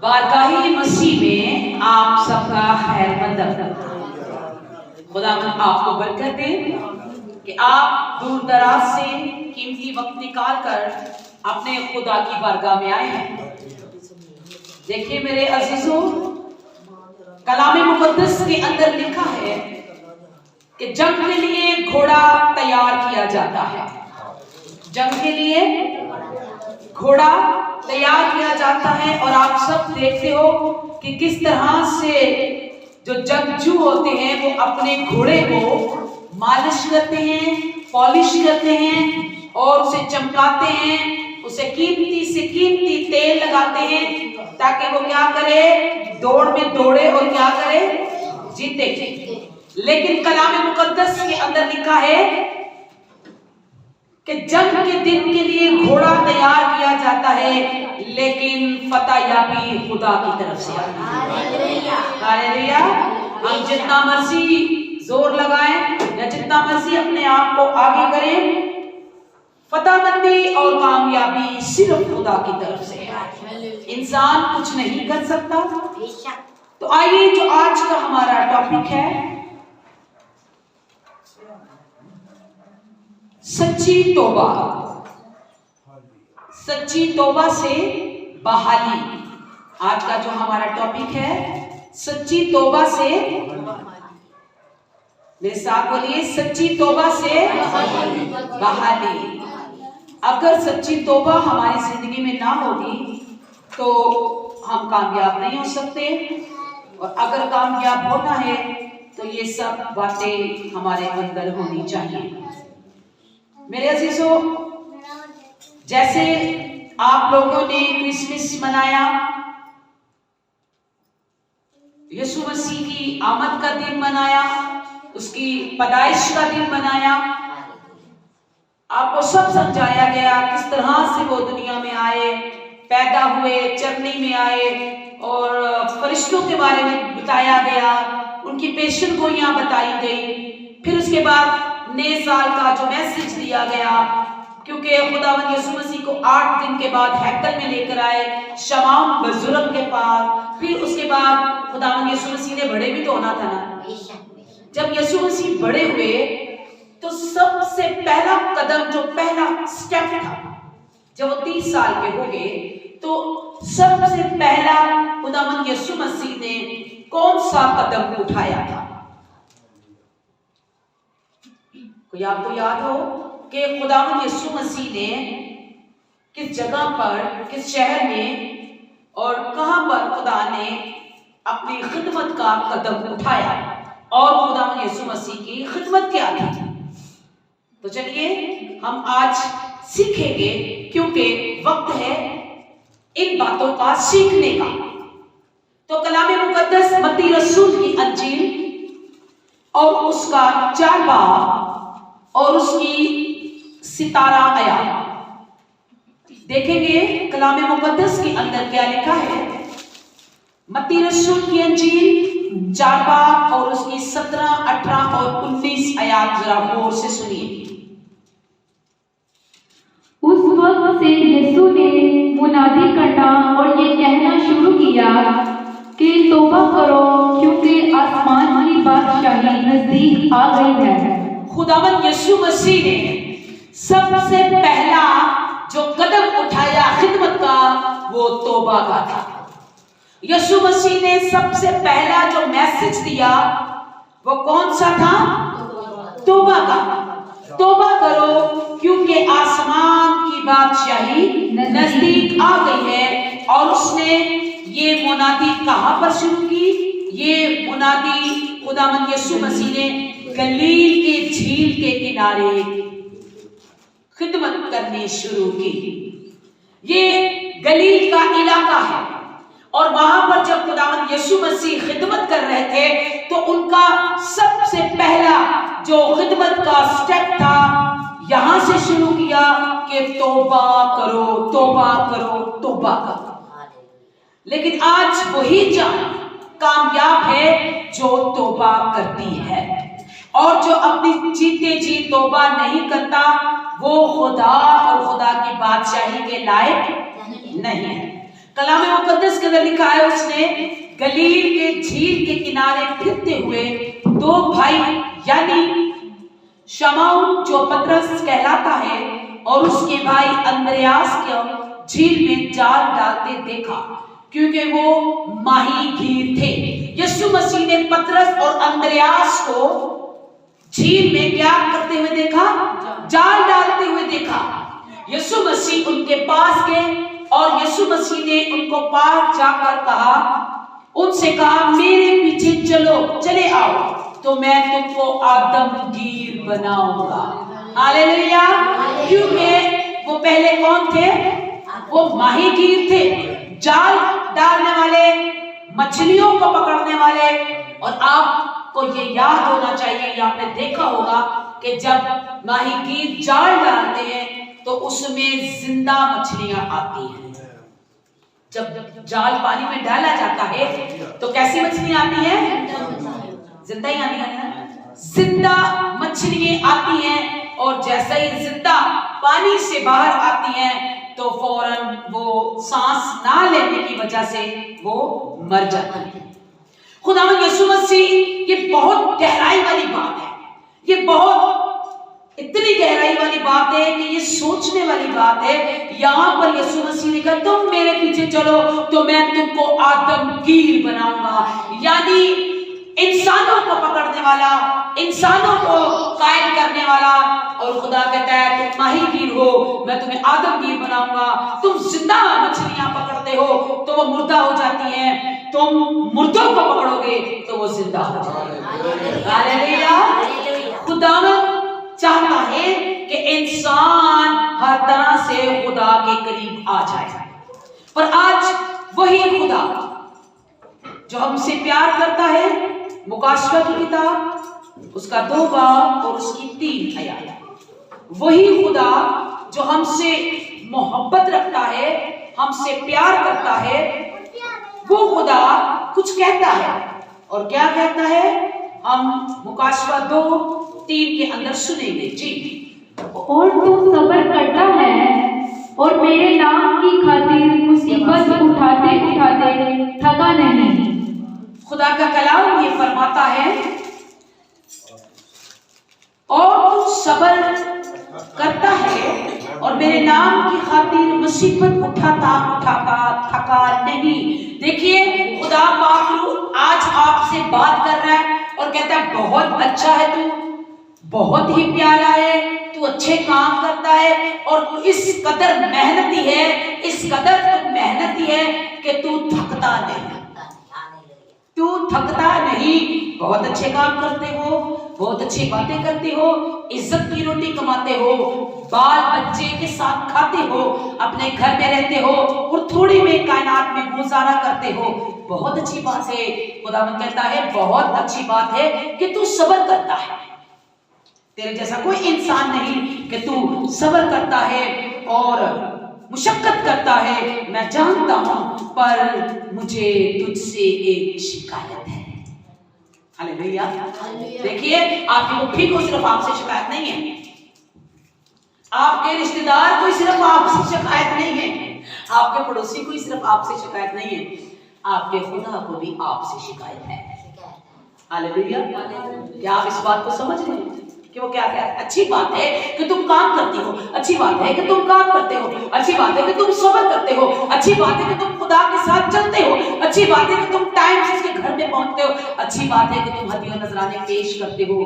बारगाही मसीह में आप सबका खैर मकदम। खुदा आपको बरकत दे कि आप दूर दराज से कीमती वक्त निकाल कर अपने खुदा की बारगाह में आए हैं। देखिए मेरे अजीजों, कलाम मुकद्दस के अंदर लिखा है कि जंग के लिए घोड़ा तैयार किया जाता है। जंग के लिए घोड़ा तैयार किया जाता है और आप सब देखते हो कि किस तरह से जो जंगजू होते हैं वो अपने घोड़े को मालिश करते हैं, पॉलिश करते हैं और उसे चमकाते हैं, उसे कीमती से कीमती तेल लगाते हैं ताकि वो क्या करे, दौड़ में दौड़े और क्या करे, जीते। लेकिन कलाम मुकद्दस के अंदर लिखा है कि जंग के दिन के लिए घोड़ा तैयार किया जाता है, लेकिन फतह-याबी खुदा की तरफ से आती है। हालेलुया। हम जितना मर्जी जोर लगाएं या जितना मर्जी अपने आप को आगे करें, फतहमंदी और कामयाबी सिर्फ खुदा की तरफ से है। इंसान कुछ नहीं कर सकता। तो आइए, जो आज का हमारा टॉपिक है, सच्ची तौबा। सच्ची तौबा से बहाली। आज का जो हमारा टॉपिक है, सच्ची तौबा से, मेरे साथ बोलिए, सच्ची तौबा से बहाली। अगर सच्ची तौबा हमारी जिंदगी में ना होगी तो हम कामयाब नहीं हो सकते, और अगर कामयाब होना है तो ये सब बातें हमारे अंदर होनी चाहिए। मेरे अजीजों, जैसे आप लोगों ने क्रिसमस मनाया, यीशु मसीह की आमद का दिन मनाया, उसकी पैदाइश का दिन मनाया, आपको सब समझाया गया किस तरह से वो दुनिया में आए, पैदा हुए, चरनी में आए, और फरिश्तों के बारे में बताया गया, उनकी पेशन गोइयां बताई गई। फिर उसके बाद नए साल का जो मैसेज दिया गया, क्योंकि खुदावंद यीशु मसीह को 8 दिन के बाद हैकल में लेकर आए, शमाम बुजुर्ग के पास। फिर उसके बाद खुदावंद यीशु मसीह ने बड़े भी तो होना था ना। जब यीशु मसीह बड़े हुए तो सबसे पहला कदम, जो पहला स्टेप था, जब वो 30 साल के हो गए तो सबसे पहला खुदावंद यीशु मसीह ने कौन सा कदम उठाया था? कोई आपको याद हो कि खुदावंद यीशु मसीह ने किस जगह पर, किस शहर में और कहां पर खुदा ने अपनी खिदमत का कदम उठाया, और खुदावंद यीशु मसीह की खिदमत क्या थी? तो चलिए हम आज सीखेंगे, क्योंकि वक्त है इन बातों का सीखने का। तो कलाम मुकद्दस मत्ती रसूल की अंजील और उसका 4 बाब और उसकी 17 आयत देखेंगे। कलाम मुकद्दस के अंदर क्या लिखा है? मत्ती रसूल की अंजील 4 बाब और उसकी 17, 18 और 19 आयत जरा गौर से सुनिए। उस वक्त से यीशु ने मुनादी करना और ये कहना शुरू किया कि तौबा करो, क्योंकि आसमान की बादशाही नजदीक आ गई है। खुदावंद यीशु मसीह ने सबसे पहला जो कदम उठाया खिदमत का, वो तौबा का था। यीशु मसीह ने सबसे पहला जो मैसेज दिया वो कौन सा था? तौबा का। तौबा करो क्योंकि आसमान की बादशाही नजदीक आ गई है। और उसने ये मुनादी कहां पर शुरू की? ये मुनादी खुदावंद यीशु मसीह ने गलील के झील के किनारे खिदमत करनी शुरू की। ये गलील का इलाका है, और वहां पर जब खुदावंद यीशु मसीह खिदमत कर रहे थे तो उनका सबसे पहला जो खिदमत का स्टेप था, यहां से शुरू किया कि तौबा करो, तौबा करो, तौबा करो। लेकिन आज वही जान कामयाब है जो तौबा करती है, और जो अपनी जीते जी तौबा नहीं करता वो खुदा और खुदा की बादशाही के लायक नहीं है। कलाम मुकद्दस के अंदर लिखा है, उसने गलील के झील के किनारे फिरते हुए दो भाई यानी शमौन जो पतरस कहलाता है और उसके भाई अंद्रयास को झील में जाल डालते देखा, क्योंकि वो माहीगीर थे। यीशु मसीह ने पतरस और अंद्रयास को झील में क्या करते हुए देखा? जाल डालते हुए देखा। यीशु मसीह उनके पास गए और यीशु मसीह ने उनको पास जाकर कहा, उनसे कहा, मेरे पीछे चलो, चले आओ तो मैं तुमको आदमगीर बनाऊंगा। हालेलुया। क्योंकि वो पहले कौन थे? वो माहीगीर थे, जाल डालने वाले, मछलियों को पकड़ने वाले। और आपको ये याद होना चाहिए, ये आपने देखा होगा कि जब माहीगीर जाल डालते हैं तो उसमें जिंदा मछलियां आती हैं। जब जाल पानी में डाला जाता है तो कैसी मछलियां आती हैं? जिंदा ही आती है ना, जिंदा मछलियां आती हैं। और जैसे ही जिंदा पानी से बाहर आती हैं तो फौरन वो सांस ना लेने की वजह से वो मर जाती है। खुदावंद यीशु मसीह, ये बहुत गहराई वाली बात है, ये बहुत इतनी गहराई वाली बात है कि ये सोचने वाली बात है। यहां पर यीशु मसीह ने कहा, तुम मेरे पीछे चलो तो मैं तुमको आदमगीर बनाऊंगा, यानी इंसानों को पकड़ने वाला, इंसानों को कायल करने वाला। और खुदा कहता है, तुम माहीगीर हो, मैं तुम्हें आदमगीर बनाऊंगा। तुम जिंदा मछलियां पकड़ते हो तो वो मुर्दा हो जाती हैं, तुम मुर्दों को पकड़ोगे तो वो जिंदा हो जाएंगे। हालेलुया। खुदावंद चाहता है कि इंसान हर तरह से खुदा के करीब आ जाए, पर आज वही खुदा जो हमसे प्यार करता है, मुकाशवा की किताब उसका 2 बाब और उसकी 3 आयत, वही खुदा जो हमसे मोहब्बत रखता है, हमसे प्यार करता है, वो खुदा कुछ कहता है। और क्या कहता है हम मुकाशवा 2:3 के अंदर सुनेंगे जी। और तू सब्र करता है और मेरे नाम की खातिर मुसीबत उठाते उठाते थका नहीं। खुदा का कलाम ये फरमाता है, और तू सब्र करता है और मेरे नाम की खातिर मुसीबत उठाता उठाता थका नहीं। देखिए, खुदा पाक आज आपसे बात कर रहा है और कहता है, बहुत अच्छा है तू, बहुत ही प्यारा है, तू अच्छे काम करता है और तू इस कदर मेहनती है, इस कदर तू मेहनती है कि तू थकता नहीं, तू थकता नहीं। बहुत अच्छे काम करते हो, बहुत अच्छी बातें करते हो, इज्जत की रोटी कमाते हो, बाल बच्चे के साथ खाते हो, अपने घर में रहते हो और थोड़ी में कायनात में गुजारा करते हो। बहुत अच्छी बात है। खुदावंद कहता है, बहुत अच्छी बात है कि तू सब्र करता है। तेरे जैसा कोई इंसान नहीं कि तू सब्र करता है और मुशक्कत करता है, मैं जानता हूं, पर मुझे तुझसे एक शिकायत है। हालेलुया। देखिए, आपकी मुट्ठी को सिर्फ आपसे शिकायत नहीं है, आपके रिश्तेदार को सिर्फ आपसे शिकायत नहीं है, आपके पड़ोसी को सिर्फ आपसे शिकायत नहीं है, आपके खुदा को भी आपसे शिकायत है। हालेलुया। क्या आप इस बात को समझ रहे हैं कि वो क्या कह रहा है? अच्छी बात है कि तुम काम करती हो, अच्छी बात है कि तुम काम करते हो, अच्छी बात है कि तुम सब्र करते हो, अच्छी बात है कि तुम खुदा के साथ चलते हो, अच्छी बात है कि तुम टाइम से उसके घर में पहुंचते हो, अच्छी बात है कि तुम हदिया नजराने पेश करते हो,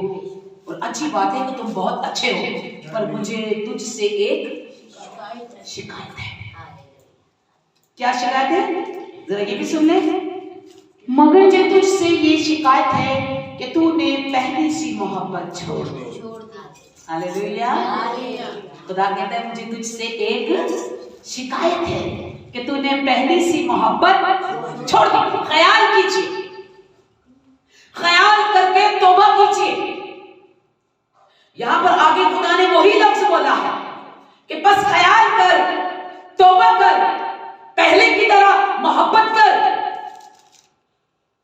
और अच्छी बात है कि तुम बहुत अच्छे हो, पर मुझे तुझसे एक शिकायत है। क्या शिकायत है? जरा ये भी सुन ले। मगर मुझे तुझसे ये शिकायत है कि तूने पहली सी मोहब्बत छोड़ दी। हालेलुया। खुदा कहता है, मुझे तुझसे एक शिकायत है कि तूने पहली सी मोहब्बत छोड़ दी। ख्याल कीजिए, ख्याल करके तौबा कीजिए। यहां पर आगे खुदा ने वही लफ्ज बोला है कि बस ख्याल कर, तौबा कर, पहले की तरह मोहब्बत कर।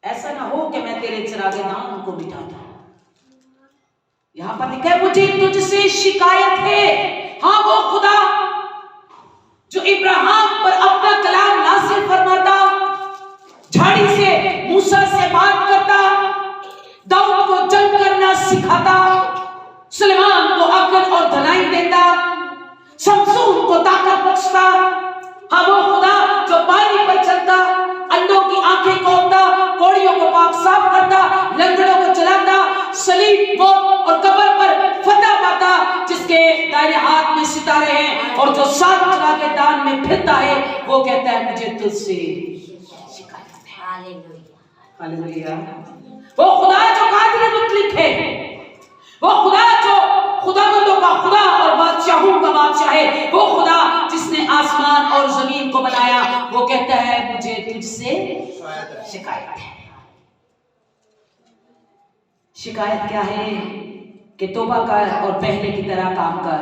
ऐसा ना हो कि मैं तेरे चिरागे नाम को मिटा दूं। यहां पर लिखा है, मुझे तुझसे शिकायत है। हाँ, वो खुदा जो इब्राहिम पर अपना कलाम नाज़िल फरमा सात चरागे दान में फिरता है, वो कहता है मुझे तुझसे शिकायत है। हालेलुया। वो खुदा जो कादिर मुतलक है, वो खुदा जो खुदाबंदों का खुदा और बादशाहों का बादशाह है, वो खुदा जिसने आसमान और जमीन को बनाया, वो कहता है मुझे तुझसे शिकायत है। शिकायत क्या है? कि तौबा कर और पहले की तरह काम कर,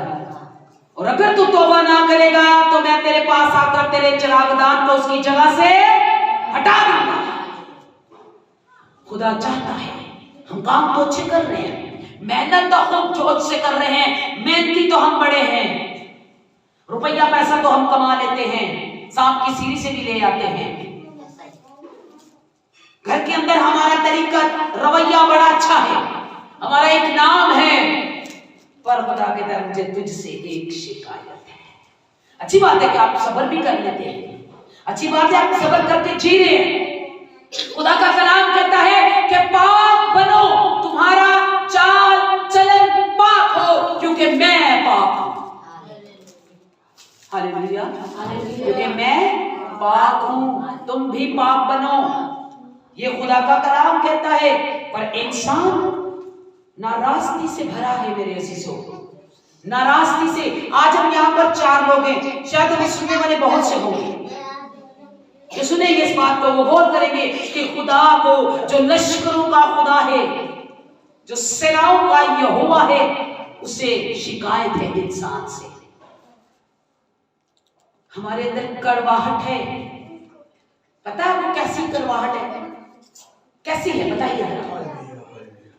और अगर तू तौबा ना करेगा तो मैं तेरे पास आकर तेरे चिरागदान को उसकी जगह से हटा दूंगा। खुदा चाहता है, हम काम तो अच्छे कर रहे हैं, मेहनत तो हम जोश से कर रहे हैं, मेहनती तो हम बड़े हैं, रुपया पैसा तो हम कमा लेते हैं, सांप की सीढ़ी से भी ले आते हैं, घर के अंदर हमारा तरीका रवैया बड़ा अच्छा है, हमारा एक नाम है, पर खुदा के तरफ मुझे तुझसे एक शिकायत है। अच्छी बात है कि आप सब्र भी कर लेते हैं, अच्छी बात है आप सब्र करके जी रहे हैं। खुदा का कलाम कहता है कि पाक बनो, तुम्हारा चाल चलन पाक हो, क्योंकि मैं पाक हूं। हालेलुया। क्योंकि मैं पाक हूं, तुम भी पाक बनो, ये खुदा का कलाम कहता है। पर इंसान नाराजगी से भरा है मेरे अजीजों, नाराजगी से। आज हम यहाँ पर 4 लोग हैं, शायद हमें सुनने वाले बहुत से होंगे जो सुनेंगे इस बात को, वो गौर करेंगे कि खुदा को जो लश्करों का खुदा है, जो सेनाओं का यहोवा है, उसे शिकायत है इंसान से। हमारे अंदर कड़वाहट है, पता है वो कैसी कड़वाहट है? कैसी है बताइए।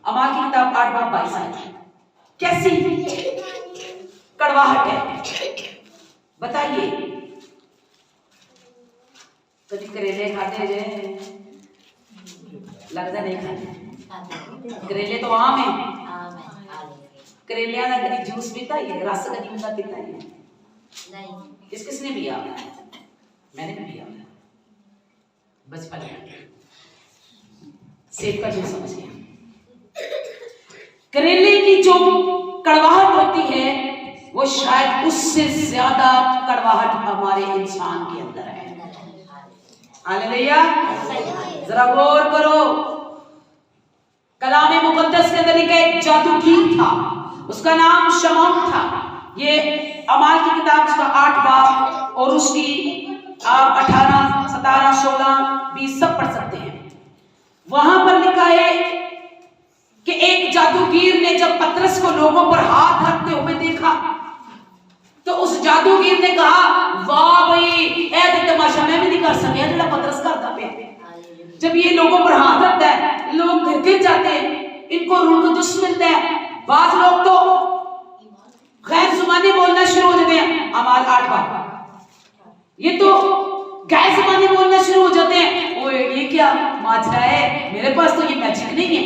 अमाल की किताब 8:22 कैसी कड़वाहट है बताइए। कभी करेले खाते जे लगता नहीं खाते, करेले तो आम है, करेलिया ना कभी जूस पीता है, रस कभी उनका पीता है नहीं। किसने पिया? मैंने भी पिया बचपन में, सेब का जूस समझ गया। करेले की जो कड़वाहट होती है, वो शायद उससे ज्यादा कड़वाहट हमारे इंसान के अंदर है। हालेलुया। जरा गौर करो, कलाम मुकद्दस के अंदर एक जादूगर था, उसका नाम शमौन था। ये अमाल की किताब उसका 8 बाब और उसकी आप 18, 17, 16, 20 सब पढ़ सकते हैं। वहां पर लिखा है कि एक जादूगर ने जब पतरस को लोगों पर हाथ रखते हुए देखा, तो उस जादूगर ने कहा, वाह भाई ऐ तमाशा मैं भी नहीं कर सकिया जो पतरस करता पे। जब ये लोगों पर हाथ रखता है, लोग गिर जाते हैं, इनको रूह कुदस मिलता है। बात लोग तो गैर जुबानी बोलना शुरू हो जाते हैं। अमाल 8 बाब, ये तो गैर जुबानी बोलना शुरू हो जाते हैं। ओए ये क्या माजरा है, मेरे पास तो ये मैजिक नहीं है।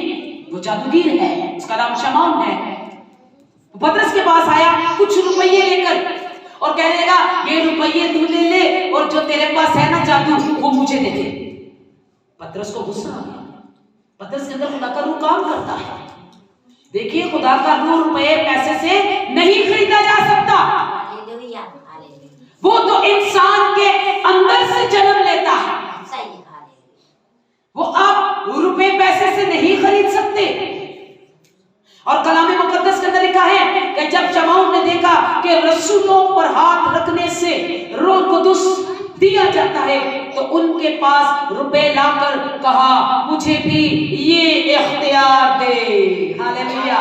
वो जादूगर है, उसका नाम शमौन है। पतरस के पास आया कुछ रुपये लेकर और कह देगा, ये रुपये तू ले ले और जो तेरे पास है ना जादू, वो मुझे दे दे। पतरस को गुस्सा आ गया। पतरस के अंदर खुदा का रूह काम करता है। देखिए, खुदा का रूह रुपये पैसे से नहीं खरीदा जा सकता। वो तो इंसान के अंदर से जन्म लेता है, वो आप रुपए पैसे से नहीं खरीद सकते। और कलाम मुकद्दस के अंदर लिखा है कि जब शमौन ने देखा कि रसूलों पर हाथ रखने से रूह कुदस दिया जाता है, तो उनके पास रुपए लाकर कहा, मुझे भी ये इख्तियार दे। हालेलुया।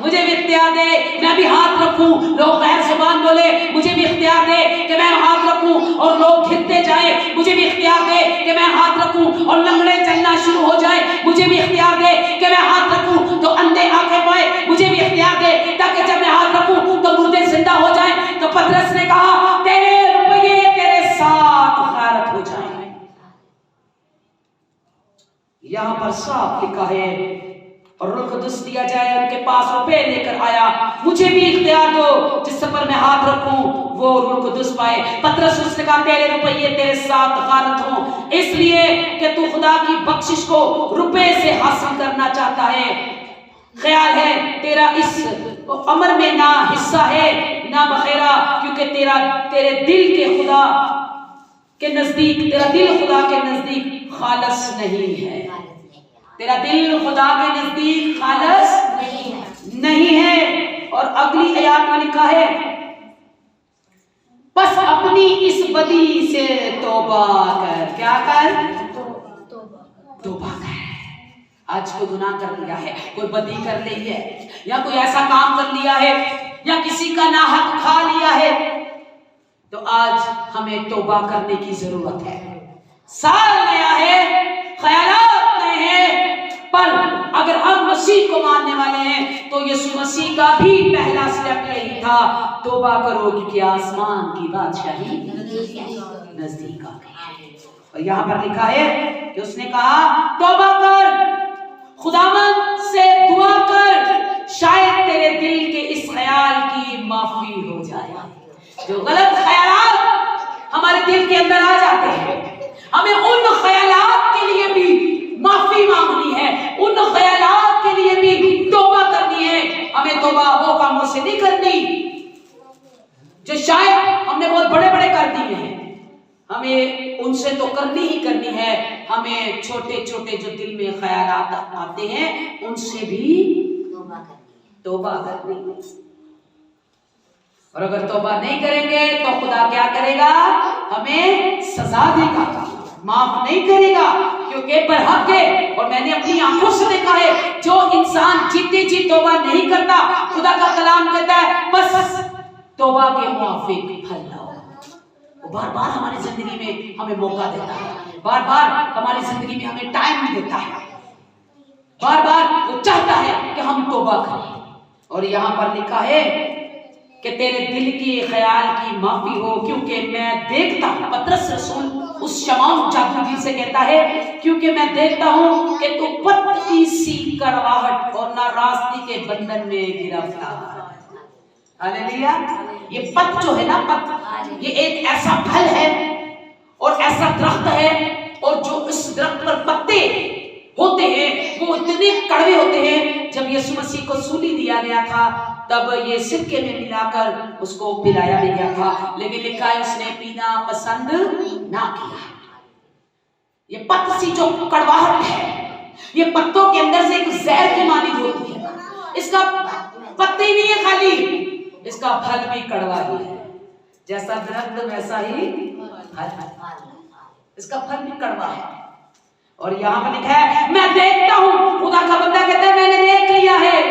मुझे भी इख्तियार दे, मैं भी हाथ रखूं। लोग गैर जुबान बोले, मुझे भी इख्तियार दे कि मैं हाथ रखूं और लोग घिरते जाए। मुझे भी इख्तियार दे कि मैं हाथ रखूं और लंगड़े चलना शुरू हो जाए। मुझे भी इख्तियार दे कि मैं हाथ रखूं तो अंधे आंखें पाए। मुझे भी इख्तियार दे ताकि जब मैं हाथ रखूं तो मुर्दे जिंदा हो जाए। तो पतरस ने कहा, तेरे रुपये तेरे साथ गारत हो जाए। यहां पर साफ लिखा है, और रूह कुदस दिया जाए। उनके पास रुपए लेकर आया, मुझे भी इख्तियार दो जिस पर मैं हाथ रखूं वो रूह कुदस पाए। पतरस उसने कहा, तेरे रुपये तेरे साथ गारत हो, इसलिए कि तू खुदा की बख्शिश को रुपए से हासिल करना चाहता है। ख्याल है तेरा इस अमर में ना हिस्सा है ना बखेरा, क्योंकि तेरे दिल के खुदा के नजदीक, तेरा दिल खुदा के नजदीक खालस नहीं है। तेरा दिल खुदा के नजदीक खालस नहीं है। और अगली आयत में लिखा है, बस अपनी इस बदी से तौबा कर। क्या कर? तौबा कर। आज कोई गुनाह कर लिया है, कोई बदी कर ली है, या कोई ऐसा काम कर लिया है, या किसी का नाहक खा लिया है, तो आज हमें तौबा करने की जरूरत है। साल नया है, ख्यालात नए हैं, पर अगर हम मसीह को मानने वाले हैं तो यीशु मसीह का भी पहला स्टेप यही था, तौबा करो क्योंकि आसमान की बादशाही नजदीक आ गई। और यहाँ पर लिखा है कि उसने कहा तौबा कर, खुदावंद से दुआ कर, शायद तेरे दिल के इस ख्याल की माफी हो जाए। जो गलत ख्यालात हमारे दिल के अंदर आ जाते हैं, हमें उन ख्यालात के लिए भी माफी मांगनी है, उन ख्यालात के लिए भी तौबा करनी है। हमें तौबा वो कामों से नहीं करनी जो शायद हमने बहुत बड़े बड़े कर दिए हैं, हमें उनसे तो करनी ही करनी है। हमें छोटे छोटे जो दिल में ख्यालात आते हैं उनसे भी तौबा करनी है। और अगर तौबा नहीं करेंगे तो खुदा क्या करेगा? हमें सजा देगा, माफ नहीं करेगा, क्योंकि बरहक है। और मैंने अपनी आंखों से देखा है, जो इंसान जीते जी तौबा नहीं करता, खुदा का कलाम कहता है बस तौबा के मुआफिक फल लो। वो बार बार हमारी जिंदगी में हमें मौका देता है, बार बार हमारी जिंदगी में हमें टाइम देता है, बार बार वो चाहता है कि हम तौबा करें। और यहाँ पर लिखा है कि तेरे दिल के ख्याल की माफी हो, क्योंकि मैं देखता हूं, पतरस रसूल उस शमाउन जादूगर से कहता है, क्योंकि मैं देखता हूं कि तू पतली सी कड़वाहट और नाराजगी के बंधन में गिरफ्तार। हालेलुया। ये पत जो है ना, पत, ये एक ऐसा फल है और ऐसा दरख्त है, और जो इस दरख्त पर पत्ते होते हैं वो इतने कड़वे होते हैं। जब यीशु मसीह को सूली दिया गया था तब ये सिरके में मिलाकर उसको पिलाया भी गया था, लेकिन लिखा है उसने पीना पसंद ना किया। ये पत्त सी जो कड़वाहट है, ये पत्तों के अंदर से एक जहर की मानी होती है। इसका पत्ते ही नहीं है खाली, इसका फल भी कड़वा ही है। जैसा दरख्त वैसा ही फल, इसका फल भी कड़वा है। और यहाँ पर लिखा है मैं देखता हूं, खुदा का बंदा कहता है मैंने देख लिया है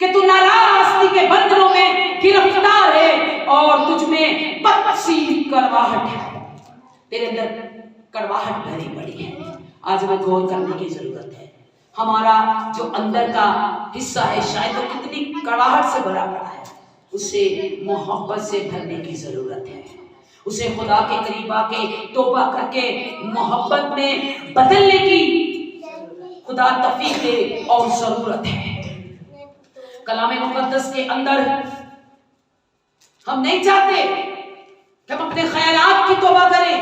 कि तू नाराजगी के बंधनों में गिरफ्तार है और तुझ में पतसी कड़वाहट है, तेरे अंदर कड़वाहट भरी पड़ी है। आज हमें गौर करने की जरूरत है। हमारा जो अंदर का हिस्सा है शायद वो कितनी कड़वाहट से भरा पड़ा है, उसे मोहब्बत से भरने की जरूरत है। उसे खुदा के करीब आके तौबा करके मोहब्बत में बदलने की खुदा तौफीक दे और जरूरत है। कलामे मुकद्दस के अंदर हम नहीं चाहते कि हम अपने ख्यालात की तौबा करें,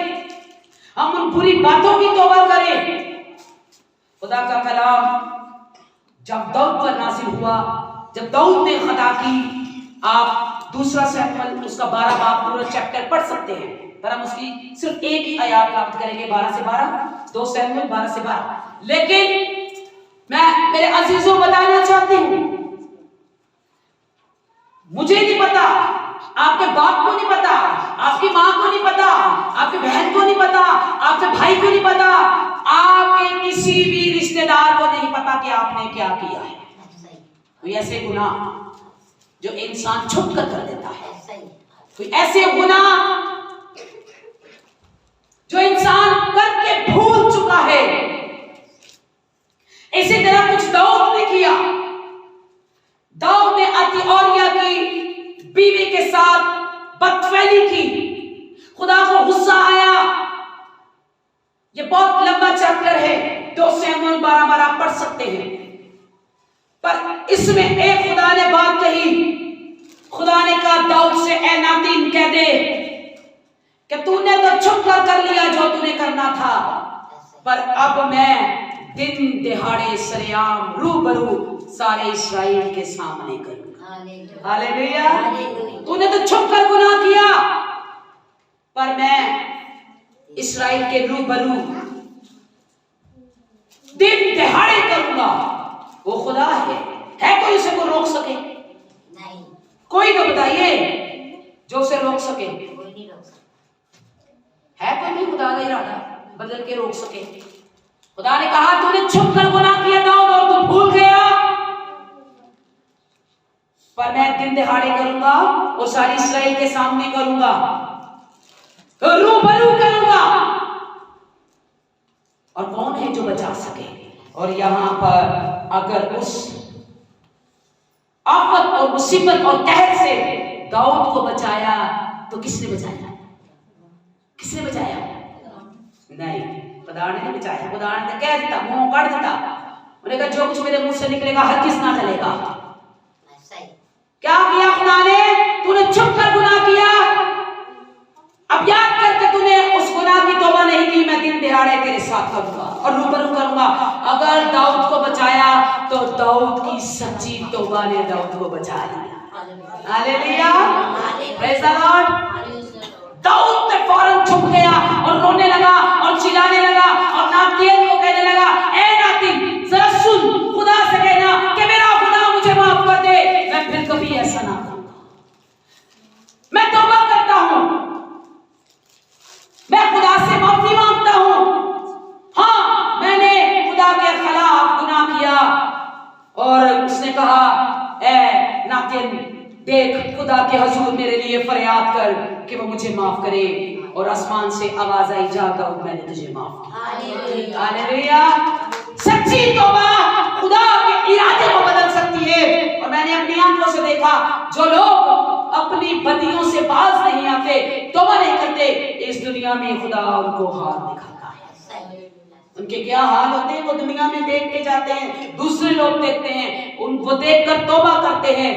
हम उन बुरी बातों की तौबा करें। खुदा का कलाम जब दाऊद पर नाज़िल हुआ, जब दाऊद ने खता की, आप दूसरा सैमुएल उसका 12 बाब पूरा चैप्टर पढ़ सकते हैं, पर हम उसकी सिर्फ एक ही आयत प्राप्त करेंगे 12 से 12, 2 सैमुएल 12 से 12। लेकिन मैं मेरे अजीजों बताना चाहती हूं, मुझे नहीं पता, आपके बाप को नहीं पता, आपकी माँ को नहीं पता, आपकी बहन को नहीं पता, आपके भाई को नहीं पता, आपके किसी भी रिश्तेदार को नहीं पता कि आपने क्या किया है। कोई ऐसे गुनाह जो इंसान छुप कर देता है, कोई ऐसे गुनाह जो इंसान करके भूल चुका है। इसी तरह कुछ दाऊद ने किया। दाऊद ने अतिओरिया की बीवी के साथ बदफैली की, खुदा को गुस्सा आया। ये बहुत लंबा चैप्टर है, 2 सैमुएल 12 पढ़ सकते हैं, पर इसमें एक खुदा ने बात कही। खुदा ने कहा दाऊद से, ए नातीन कह दे कि तूने तो छुप कर लिया जो तूने करना था, पर अब मैं दिन दिहाड़े सरेआम रूबरू सारे इस्राएल के सामने करूंगा। हालेलुया। तूने तो छुप कर गुनाह किया, पर मैं इस्राएल के रूबरू दिन दिहाड़े करूंगा। वो खुदा है कोई उसे को रोक सके? नहीं, कोई तो बताइए जो उसे रोक सके। कोई नहीं रोक सकता है, कोई नहीं खुदा का इरादा बदल के रोक सके। खुदा ने कहा तूने छुप कर गुनाह किया दाऊद और तू भूल गया, पर मैं दिन दिहाड़े करूंगा, वो सारी इस्राएल के सामने करूंगा, रूबरू करूंगा। और कौन है जो बचा सके? और यहां पर अगर उस आफत और मुसीबत और कहर से दाऊद को बचाया तो किसने बचाया? किसने बचाया? नहीं, खुदा ने बचाया। खुदा ने कह दिया, मुंह कर दिया, उन्होंने कहा जो कुछ मेरे मुंह से निकलेगा हर किस ना चलेगा। क्या किया खुदा ने? तूने छुप कर गुनाह किया, अब याद करके तूने उस गुनाह की तौबा नहीं की, मैं दिन दिहाड़े तेरे साथ करूंगा और रूबरू करूंगा। अगर दाऊद को बचाया तो दाऊद की सच्ची तौबा ने दाऊद को बचा लिया। Hallelujah, praise the Lord. Dawood ने फौरन छुप गया और रोने लगा और चिल्लाने लगा और नातीन को कहने लगा, ए नातीन जरा सुन, खुदा से कहना कि मेरा खुदा मुझे माफ कर दे, मैं फिर कभी ऐसा ना करूंगा। मैं तौबा करता हूं, मैं खुदा से माफी मांगता हूं। हाँ, मैंने खुदा के खिलाफ गुनाह किया। और उसने कहा, ए नातिन देख, खुदा के हजूर मेरे लिए फरियाद कर कि वो मुझे माफ करे। और आसमान से आवाज आई, जा दाऊद मैंने तुझे माफ किया। हालेलुया। सच्ची तौबा खुदा के इरादे को बदल सकती है। और मैंने अपनी आंखों से देखा, जो लोग अपनी बदियों से बाज नहीं आते, तौबा नहीं करते, इस दुनिया में खुदा उनको हाल दिखाता है। उनके क्या हाल होते हैं वो दुनिया में देख के जाते हैं, दूसरे लोग देखते हैं, उनको देखकर तौबा करते हैं।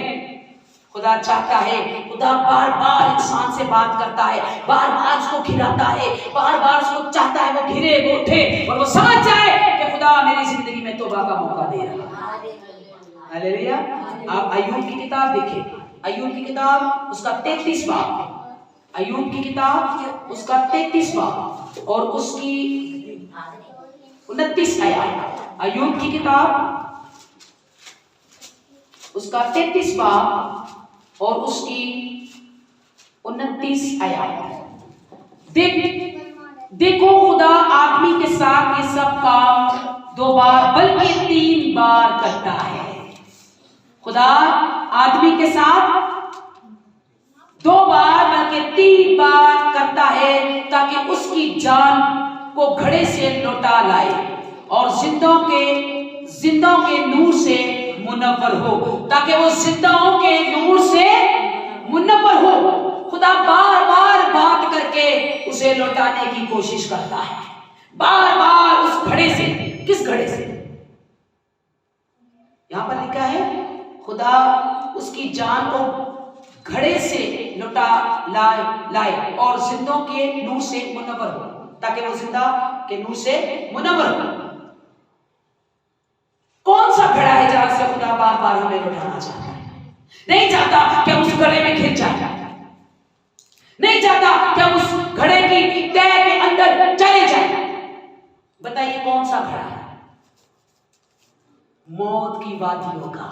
खुदा चाहता है, खुदा बार बार इंसान से बात करता है, बार बार उसको घिराता है, बार बार उसको चाहता है वो घिरे, वो उठे और वो समझ जाए कि खुदा मेरी जिंदगी में तौबा का मौका दे रहा है। हालेलुया। आप अय्यूब की किताब देखिए, अय्यूब की किताब उसका 33 बाब, अय्यूब की किताब उसका 33 बाब और उसकी 29 आयत। अय्यूब की किताब उसका 33 बाब और उसकी 29 आयत। देखो खुदा आदमी के साथ ये सब काम 2 बार बल्कि 3 बार करता है। खुदा आदमी के साथ 2 बार बल्कि 3 बार करता है ताकि उसकी जान को घड़े से लौटा लाए और जिंदों के नूर से मुनव्वर हो, ताकि वो जिंदाओं के नूर से मुनव्वर हो। खुदा बार बार बात करके उसे लौटाने की कोशिश करता है, बार बार उस घड़े से। किस घड़े से? यहां पर लिखा है खुदा उसकी जान को घड़े से लौटा लाए और जिंदों के नूर से मुनव्वर हो, ताकि वो जिंदा के नूर से मुनव्वर हो। कौन सा घड़ा है जहां से खुदा बार बार हमें लौटाना चाहता है? नहीं चाहता कि हम उस घड़े में घिर जाए, नहीं चाहता कि हम उस घड़े की तह के अंदर चले जाए। बताइए कौन सा घड़ा है? मौत की वादियों का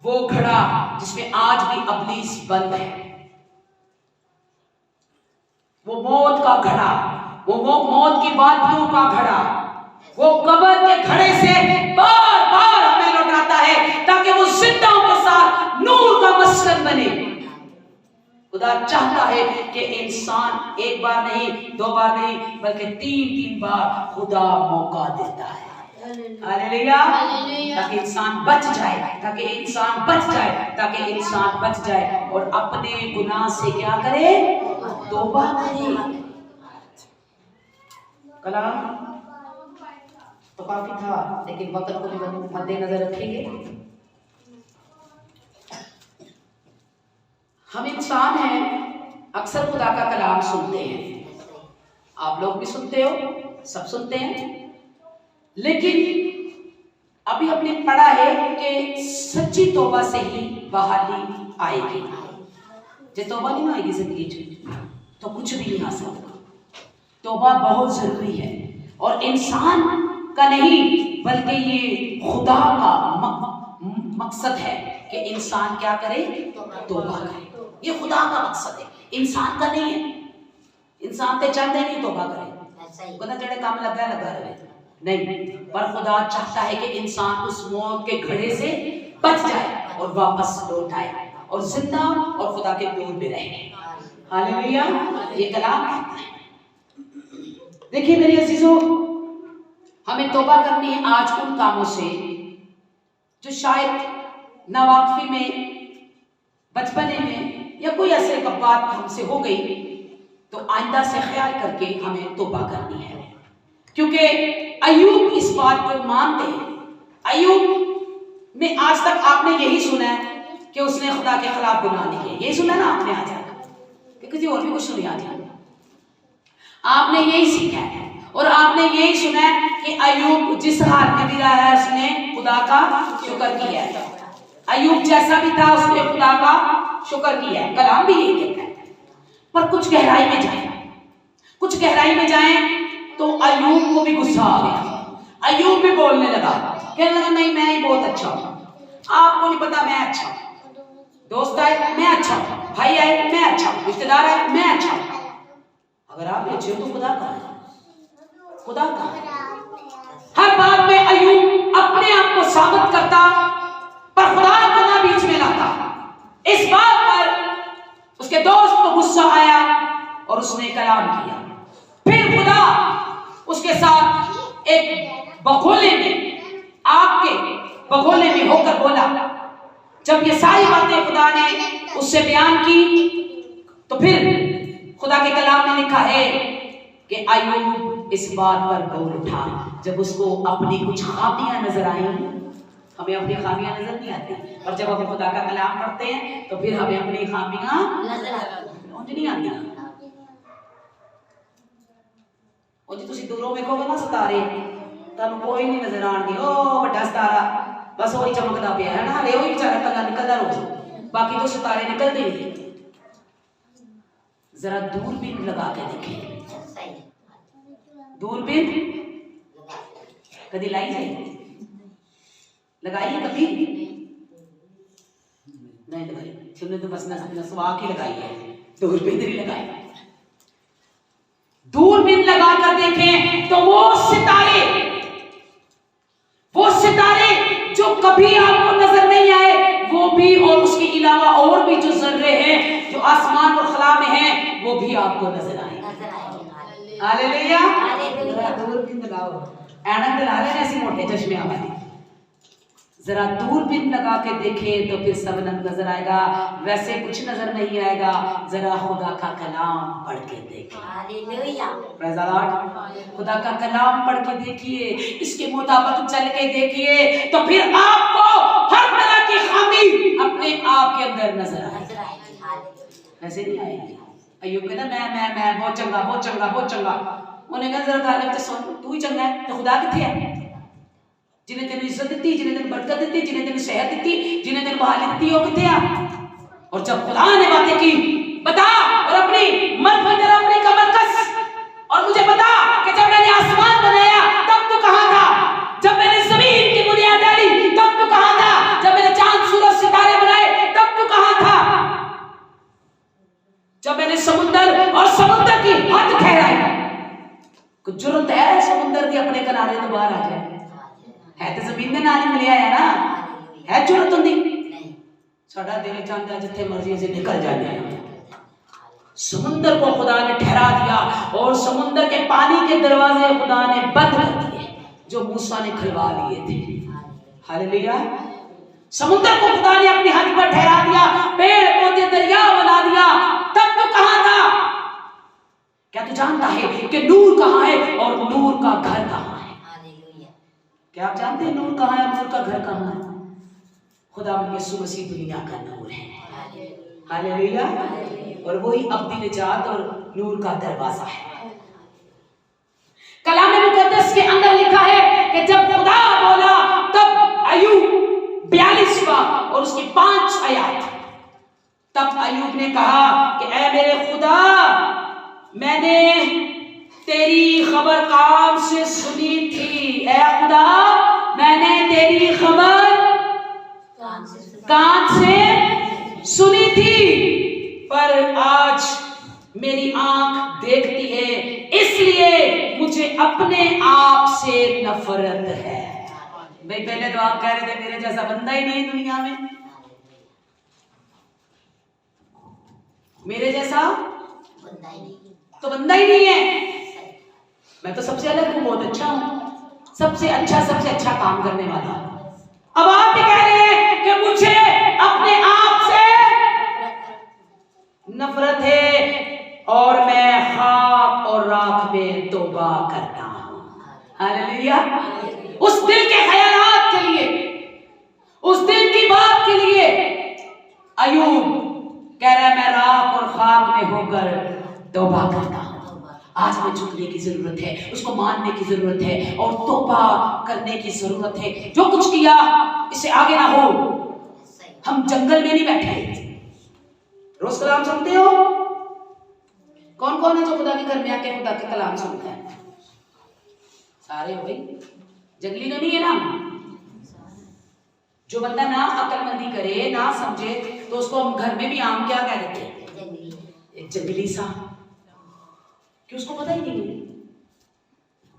वो घड़ा जिसमें आज भी इब्लीस बंद है, वो मौत का घड़ा, वो मौत की वादियों का घड़ा, वो कब्र के घड़े से बार बार हमें लौटाता है ताकि वो जिंदाओं के साथ नूर का मस्कन बने। खुदा चाहता है कि इंसान 1 बार नहीं, 2 बार नहीं, बल्कि 3 बार खुदा मौका देता है। हालेलुया। ताकि इंसान बच जाए, ताकि इंसान बच जाए, ताकि इंसान बच जाए और अपने गुनाह से क्या करे? तौबा करे। कलाम तो काफी था, लेकिन वक्त को भी मद्देनजर रखेंगे। हम इंसान हैं, अक्सर खुदा का कलाम सुनते हैं, आप लोग भी सुनते हो, सब सुनते हैं, लेकिन अभी हमने पढ़ा है कि सच्ची तौबा से ही बहाली आएगी। जे तौबा नहीं ना आएगी जिंदगी तो कुछ भी नहीं हासिल होगा। तौबा बहुत जरूरी है और इंसान का नहीं बल्कि ये खुदा का मकसद है कि इंसान क्या करे, तौबा करे। ये खुदा का मकसद है, इंसान का नहीं है। इंसान तो चाहते नहीं तौबा करे, खुदा जड़े काम लगा रहे नहीं, पर खुदा चाहता है कि इंसान उस मौत के घड़े से बच जाए और वापस लौट आए और जिंदा और खुदा के नूर में रहे। हालेलुया, ये कलाम कहता है। देखिए मेरे अजीजों, हमें तौबा करनी है आज उन कामों से जो शायद नावाकफी में, बचपने में या कोई ऐसे बात हमसे हो गई, तो आइंदा से ख्याल करके हमें तौबा करनी है। क्योंकि अय्यूब इस बात को मानते हैं। अय्यूब ने आज तक आपने यही सुना है कि उसने खुदा के खिलाफ गुनाह नहीं किया, यही सुना ना आपने आज तक, किसी और भी कुछ सुनी आज आपने यही सीखा है। और आपने यही सुना है कि अय्यूब जिस हाल में भी रहा है उसने खुदा का शुक्र किया है। अय्यूब जैसा भी था उसने खुदा का शुक्र किया है, कलाम भी यही कहता है। पर कुछ गहराई में जाएं तो अय्यूब को भी गुस्सा आ गया। अय्यूब भी बोलने लगा, कहने लगा नहीं मैं ही बहुत अच्छा हूँ, आपको नहीं पता मैं अच्छा हूँ, दोस्त आए मैं अच्छा हूँ, भाई आए मैं अच्छा हूँ, रिश्तेदार आए मैं अच्छा हूँ। अगर आप अच्छे हो तो खुदा का है, खुदा का हर बात में अय्यूब अपने आप को साबित करता, पर खुदा को ना बीच में लाता। इस बात पर उसके दोस्त को गुस्सा आया और उसने कलाम किया। फिर खुदा उसके साथ एक बगोले में, आग के बगोले में होकर बोला। जब ये सारी बातें खुदा ने उससे बयान की तो फिर खुदा के कलाम में लिखा है कि अय्यूब इस बात पर बोल उठा जब उसको अपनी कुछ खामियां नजर आई। हमें अपनी खामियां नजर नहीं आती, और जब हम खुदा का कलाम पढ़ते हैं तो फिर हमें अपनी खामियां नजर नहीं आती। और जो तुसी दूरों देखोगे ना सितारे, तब कोई नहीं नजर आएंगे, ओ बड़ा सितारा बस वही चमकदा पिया है ना, हले वही बेचारा कला निकलदा रोज, बाकी तो सितारे निकलते नहीं। जरा दूरबीन लगा के देखें, दूरबीन कभी लाई जाए, लगाई है कभी नहीं लगाई, तुमने तो बस नसवा की लगाई है, दूरबीन नहीं लगाई। दूरबीन लगा कर देखें तो वो सितारे जो कभी आपको नजर नहीं आए वो भी, और उसके अलावा और भी जो जर्रे हैं जो आसमान और खला में हैं वो भी आपको नजर आए। हालेलुया, दूरबीन लगाओ, ऐनक लगा लेना ऐसी मोटे चश्मे हमारे, जरा दूरबीन लगा के देखे तो फिर सब नजर आएगा, वैसे कुछ नजर नहीं आएगा। जरा खुदा का कलाम पढ़ के देखिए, खुदा का कलाम पढ़ के देखिए, इसके मुताबिक चल के देखिए तो फिर आपको हर तरह की खामी अपने आप के अंदर नजर आएगी। वैसे नहीं आएगी। अय्यूब कहना मैं बहुत चंगा। उन्हें कहा जरा गालिब तो सुन, तू ही चंगा है तो खुदा किथे है, जिन्हें तेन इज्जत दी, जिन्हें तेन बरकत दी, जिन्हें तेन सेहत दी, जिन्हें तेन बहाली दी, वो किथे आ? और जब खुदा ने बातें की, बता और अपनी मन पर जरा अपनी कमर कस और मुझे बता कि जब मैंने आसमान बनाया तब तू कहां था, जब मैंने जमीन की बुनियाद डाली तब तू कहां था, जब मैंने चांद सूरज सितारे बनाए तब तू कहां था, जब मैंने समुद्र और समुद्र की हद ठहराई। कुछ जरूरत है समुद्र की अपने किनारे तो बाहर आ जाए, है तो जमीन में नाल मिलिया है ना, है जरूरत होंगी साडा दिल चाहता जिथे मर्जी से निकल जाए। समुद्र को खुदा ने ठहरा दिया और समुद्र के पानी के दरवाजे खुदा ने बंद कर दिए जो मूसा ने खुलवा लिए थे। हालेलुया, समुद्र को खुदा ने अपनी हद पर ठहरा दिया, पेड़ पौधे दरिया बना दिया। तब तो कहां था? क्या तू जानता है कि नूर कहां है और नूर का घर कहां है? क्या आप जानते हैं नूर कहां है और नूर का घर कहां है? खुदा यीशु मसीह दुनिया का नूर है। हालेलुया, और वही अब्दी निजात और नूर का दरवाजा है। कलाम मुकद्दस के अंदर लिखा है कि जब खुदा बोला तब अय्यूब 42 और और उसकी 5 आयत। तब अय्यूब ने कहा कि ऐ मेरे खुदा, मैंने तेरी खबर कान से सुनी थी। ऐ खुदा, मैंने तेरी खबर कान से सुनी थी, पर आज मेरी आंख देखती है, इसलिए मुझे अपने आप से नफरत है। भाई पहले तो आप कह रहे थे मेरे जैसा बंदा ही नहीं दुनिया में, मेरे जैसा तो बंदा ही नहीं है, मैं तो सबसे अलग हूं, बहुत अच्छा हूं, सबसे अच्छा काम करने वाला। अब आप भी कह रहे हैं कि मुझे अपने आप से नफरत है और मैं खाक और राख में तौबा करता हूं। हालेलुया। उस दिल के ख्यालात के लिए, उस दिल की बात के लिए अय्यूब कह रहा है मैं राख और खाक में होकर तौबा करता हूं। आज में झुकने की जरूरत है, उसको मानने की जरूरत है और तौबा करने की जरूरत है। जो कुछ किया इससे आगे ना हो। हम जंगल में नहीं बैठे, रोज कलाम सुनते हो? कौन कौन है जो खुदा के घर में आके खुदा के कलाम सुनता है? सारे हो भाई, जंगली तो नहीं है ना। जो बंदा ना अक्लमंदी करे, ना समझे, तो उसको हम घर में भी आम क्या कह देते हैं? एक जंगली सा, कि उसको पता ही नहीं है।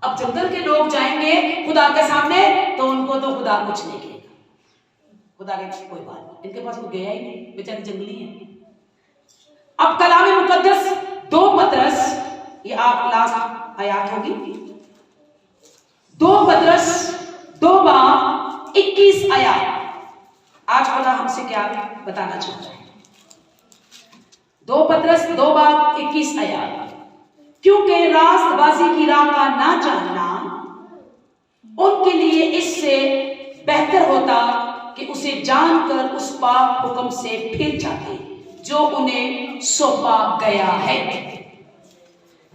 अब जंगल के लोग जाएंगे खुदा के सामने तो उनको तो खुदा कुछ नहीं कहेगा, खुदा के कोई बात नहीं, इनके पास कोई गया ही नहीं, बेचारे जंगली हैं। अब कलाम मुकद्दस 2 पतरस, ये आप लास्ट आयत होगी, 2 पतरस 2:21 आयत। आज खुदा हमसे क्या बताना चाहता है? 2 पतरस 2:21 आयत। क्योंकि रास्तबाजी की राह का ना जानना उनके लिए इससे बेहतर होता कि उसे जानकर उस पाक हुक्म से फिर जाते जो उन्हें सौंपा गया है।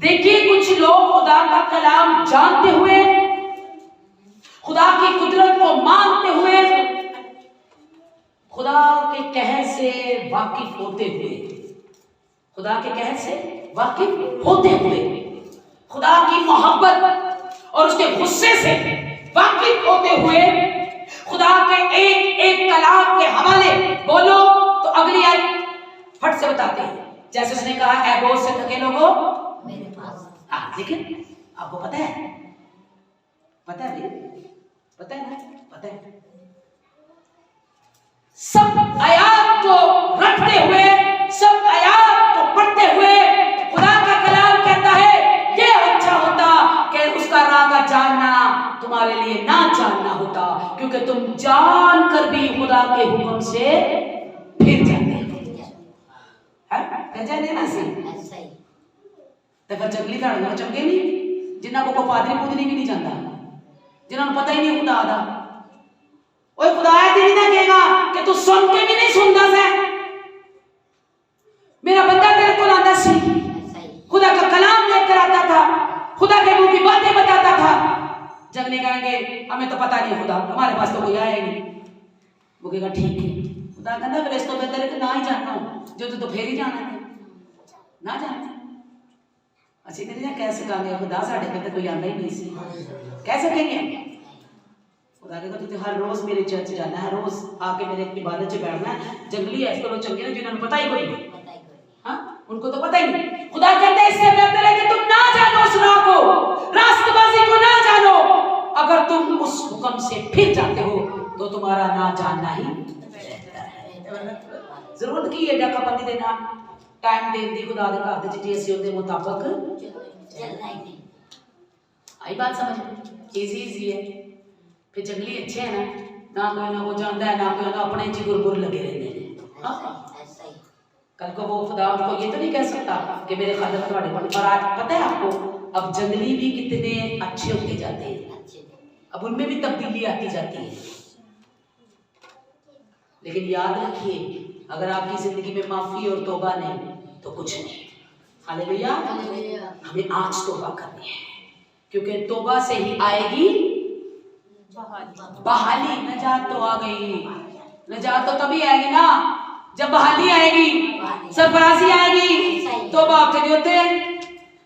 देखिए, कुछ लोग खुदा का कलाम जानते हुए, खुदा की कुदरत को मानते हुए, खुदा के कहर से वाकिफ होते हुए, खुदा के कहर से वाकिफ होते हुए, खुदा की मोहब्बत और उसके गुस्से से वाकिफ होते हुए, खुदा के एक एक कलाम के हवाले बोलो तो अगली आयत फट से बताते हैं। जैसे उसने कहा, ऐ बोझ से थके लोगों मेरे पास। लेकिन आपको पता है भाई, पता है ना, पता है। सब आयात को रखते हुए, सब आयात को पढ़ते हुए खुदा का कलाम कहता है ये अच्छा होता कि उसका राह का जानना तुम्हारे लिए ना जानना होता, क्योंकि तुम जानकर भी खुदा के हुक्म से फिर जाते ना सी तो फिर जंगली धाड़ियां चंगे नहीं, जिन्होंने को पादरी पूदरी भी नहीं जानता, जिन्होंने पता ही नहीं खुदा दा। ओए खुदाया तेरी ना कहेगा कि तू सुन के भी नहीं सुनता से, मेरा बंदा तेरे को लाता सी, खुदा का कलाम लेकर आता था, खुदा के मुंह की बातें बताता था। जंगली कहेंगे हमें तो पता नहीं खुदा, हमारे पास तो कोई आया ही नहीं। वो कहेगा ठीक है, खुदा कहता फिर इसको बेहतर है कि ना ही जानना हो, जो तो फिर ही जाना है ना जानते। ਅਸੀਂ ਤੇ ਨਹੀਂ ਕਹਿ ਸਕਾਂਗੇ खुदा ਸਾਡੇ ਤੇ कोई आंदा ही नहीं सी, कह सकेंगे खुदा कहता तू हर रोज मेरे चर्च जाना है, रोज आके मेरे इबादत से बैठना है। जंगली है इसको चंगे ना जिन्होंने पता ही कोई नहीं, हाँ उनको तो पता ही नहीं। खुदा कहता है इससे बेहतर है कि तुम ना जानो उस राह को, रास्तबाजी को ना जानो। अगर तुम उस हुक्म से फिर जाते हो तो तुम्हारा ना जानना ही बेहतर है। जरूरत की है डाकाबंदी देना, टाइम देन दी खुदा दे घर दे जे ਅਸੀਂ ਉਹਦੇ ਮੁਤਾਬਕ ਚੱਲਣਾ ही नहीं। आई बात समझ? इजी है। फिर जंगली अच्छे है ना कोई ना वो जानता है, ना कोई अपने जी गुरगुर लगे रहते हैं। कल को वो खुदा उनको ये तो नहीं कह सकता कि मेरे खादम तुम्हारे पर। और आज पता है आपको, अब जंगली भी कितने अच्छे होते जाते हैं, अब उनमें भी तब्दीली आती जाती है। लेकिन याद रखिए, अगर आपकी जिंदगी में माफी और तौबा नहीं तो कुछ नहीं। हालेलुया। हमें आज तौबा करनी है, क्योंकि तौबा से ही आएगी बहाली। नजात तो आ गई, निजात तो तभी आएगी ना जब बहाली आएगी, सरफराजी आएगी। तौबा होते नहीं होते,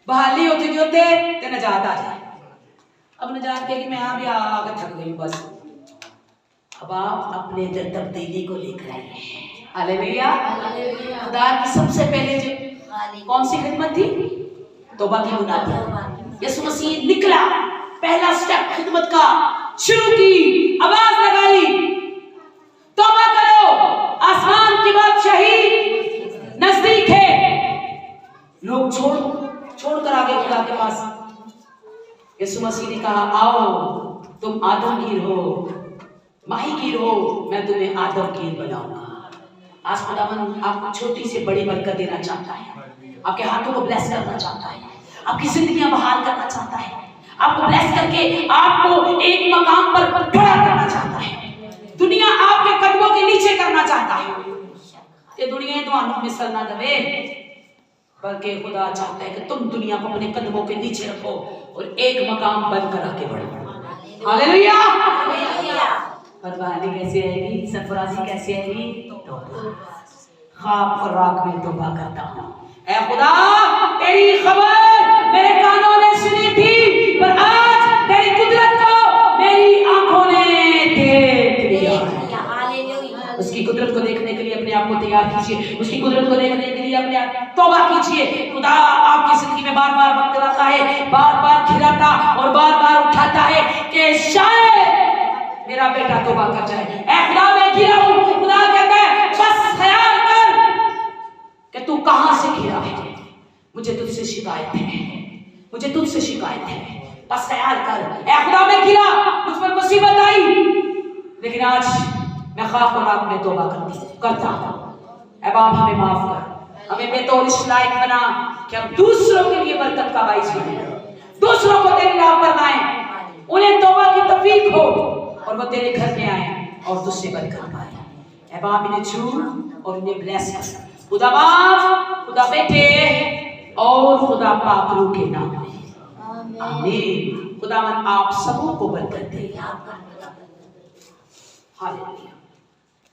बहाली होती नहीं होते तो निजात आ जाए। अब निजात कहेगी मैं यहाँ भी आकर थक गई बस। अब आप अपने अंदर तब्दीली को लेकर आइए। हालेलुया। खुदा की सबसे पहले जो कौन सी खिदमत थी? तौबा की मुनादी। यीशु मसीह निकला, पहला स्टेप खिदमत का शुरू की, आवाज लगाई, तौबा करो, आसमान की बादशाही नजदीक है। लोग छोड़कर आगे खुदा के पास। यीशु मसीह ने कहा आओ तुम आदमगीर हो, माहीगीर हो, मैं तुम्हें आदमगीर बनाऊंगा। आज खुदावन आपको छोटी से बड़ी बरकत देना चाहता है, आपके हाथों को ब्लेस करना चाहता है, आपकी जिंदगियां बहाल करना चाहता है, आपको ब्लेस करके आपको एक मकाम पर खड़ा करना चाहता है। दुनिया आपके कदमों के नीचे करना चाहता है। ये दुनिया तो मिसल ना दे, बल्कि खुदा चाहता है कि तुम दुनिया को अपने कदमों के नीचे रखो और एक मकाम बनकर आगे बढ़ो। हालेलुया। बदबहाली कैसे आएगी? सरफराजी कैसे आएगी? ख्वाब और रात में तौबा करता हूँ। ऐ खुदा तेरी खबर मेरे कानों ने सुनी थी, पर आज तेरी कुदरत को मेरी आंखों ने देख लिया। उसकी कुदरत को देखने के लिए अपने आप को तैयार कीजिए, उसकी कुदरत को देखने के लिए अपने आप तौबा कीजिए। खुदा आपकी जिंदगी में बार बार वक्त लाता है, बार बार खिलाता और बार बार उठाता है कि शायद मेरा बेटा तौबा कर जाए। ऐ खुदा मैं गिरा हूं, खुदा कहता है बस ख्याल कर कि तू कहां से गिरा है, मुझे तुझसे शिकायत है, मुझे तुझसे शिकायत है, बस ख्याल कर। ऐ खुदा मैं गिरा, मुझ पर मुसीबत आई, लेकिन आज मैं ख्वाब और रात में तौबा करता हूं। ऐ बाप हमें माफ कर, हमें बेतौर इस लायक बना कि हम दूसरों के लिए बरकत का बाइस बने, दूसरों को तेरी राह पर लाएं, उन्हें तौबा की तौफीक हो और वो तेरे घर में आए और तुझसे बरकत पाए। ऐ बाप इन्हें छू और इन्हें ब्लेस कर, खुदा बाप, खुदा बेटे और खुदा पाक रूह के नाम में आमीन। खुदावन आप सबों को बरकत दे। हालेलुया।